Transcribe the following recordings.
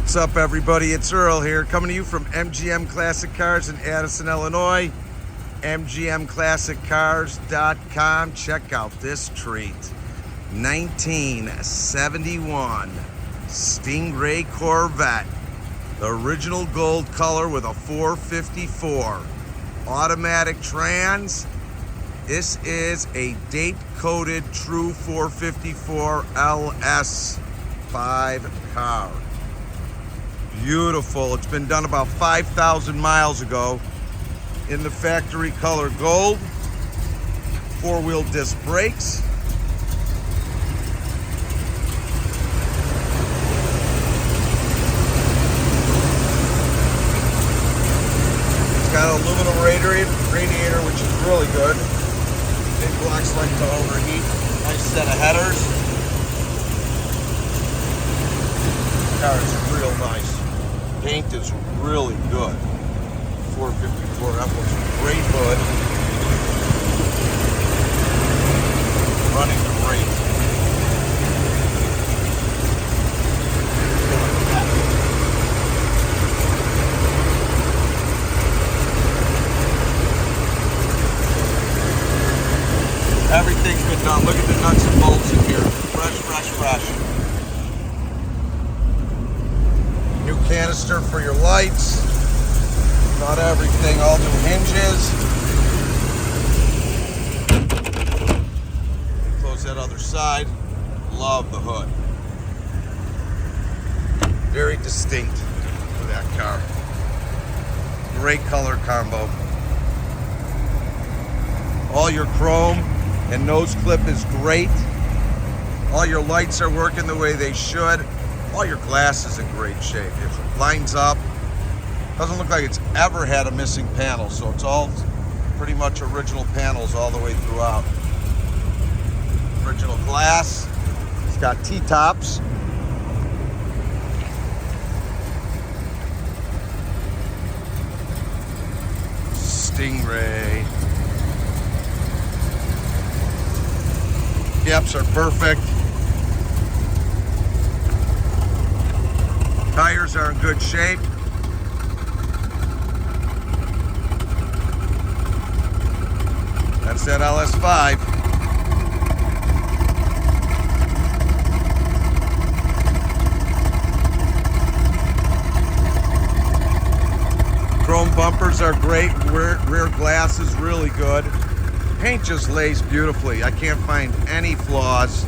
What's up, everybody? It's Earl here, coming to you from MGM Classic Cars in Addison, Illinois. MGMClassicCars.com. Check out this treat. 1971 Stingray Corvette. The original gold color with a 454. Automatic trans. This is a date-coded true 454 LS5 car. Beautiful. It's been done about 5,000 miles ago in the factory color gold. Four-wheel disc brakes. It's got an aluminum radiator, which is really good. Big blocks like to overheat. Nice set of headers. This car is real nice. Paint is really good. 454 F1's great hood. Running great. Everything's been done. Look at the nuts and bolts in here. Fresh, fresh, fresh. New canister for your lights. Not everything, all new hinges. Close that other side. Love the hood. Very distinct for that car. Great color combo. All your chrome and nose clip is great. All your lights are working the way they should. All your glass is in great shape. It lines up. Doesn't look like it's ever had a missing panel, so it's all pretty much original panels all the way throughout. Original glass. It's got T-tops. Stingray. Gaps are perfect. Tires are in good shape. That's that LS5. Chrome bumpers are great. Rear glass is really good. Paint just lays beautifully. I can't find any flaws.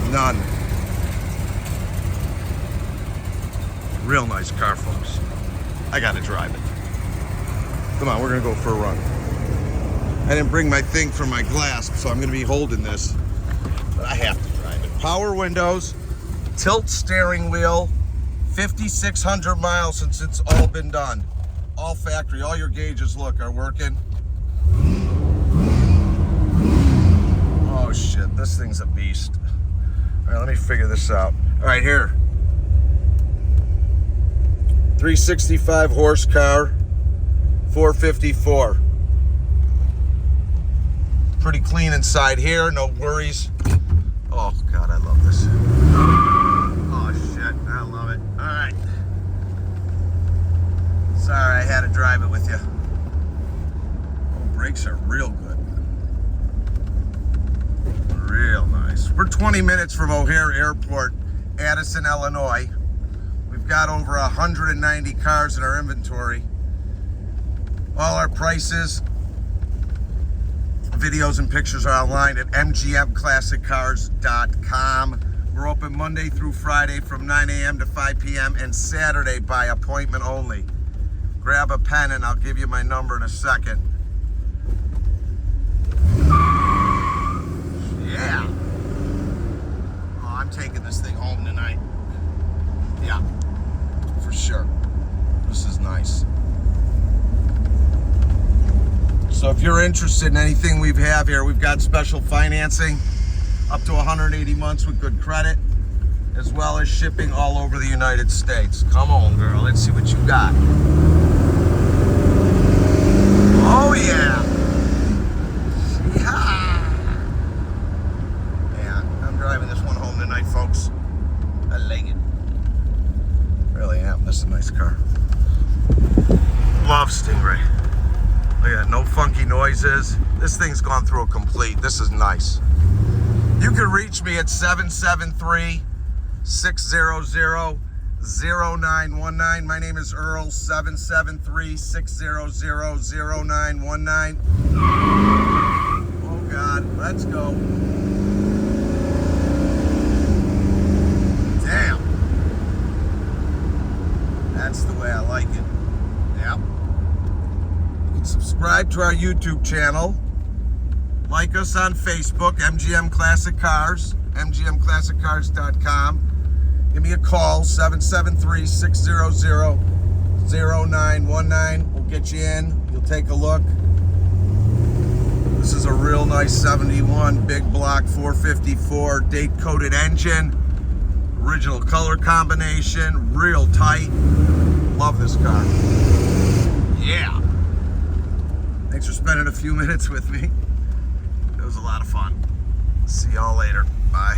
None. Real nice car, folks. I gotta drive it. Come on, we're gonna go for a run. I didn't bring my thing for my glass, so I'm gonna be holding this, but I have to drive it. Power windows, tilt steering wheel, 5,600 miles since it's all been done. All factory, all your gauges, look, are working. Oh shit, this thing's a beast. All right, let me figure this out. All right, here. 365 horsepower, 454. Pretty clean inside here, no worries. Oh God, I love this. Oh shit, I love it. All right. Sorry, I had to drive it with you. Oh, brakes are real good. Real nice. We're 20 minutes from O'Hare Airport, Addison, Illinois. We've got over 190 cars in our inventory. All our prices, videos and pictures are online at MGMClassicCars.com. We're open Monday through Friday from 9 a.m. to 5 p.m. and Saturday by appointment only. Grab a pen and I'll give you my number in a second. Yeah. Oh, I'm taking this thing home tonight. Yeah, for sure. This is nice. So if you're interested in anything we have here, we've got special financing up to 180 months with good credit, as well as shipping all over the United States. Come on, girl, let's see what you got. Oh yeah. funky noises. This thing's gone through a complete. This is nice. You can reach me at 773-600-0919. My name is Earl, 773-600-0919. Oh God, let's go. Damn. That's the way I like it. Yep. You can subscribe to our YouTube channel. Like us on Facebook, MGM Classic Cars, mgmclassiccars.com. Give me a call, 773-600-0919. We'll get you in. You'll take a look. This is a real nice 71 big block 454 date-coated engine. Original color combination, real tight. Love this car. Yeah. Thanks for spending a few minutes with me. It was a lot of fun. See y'all later. Bye.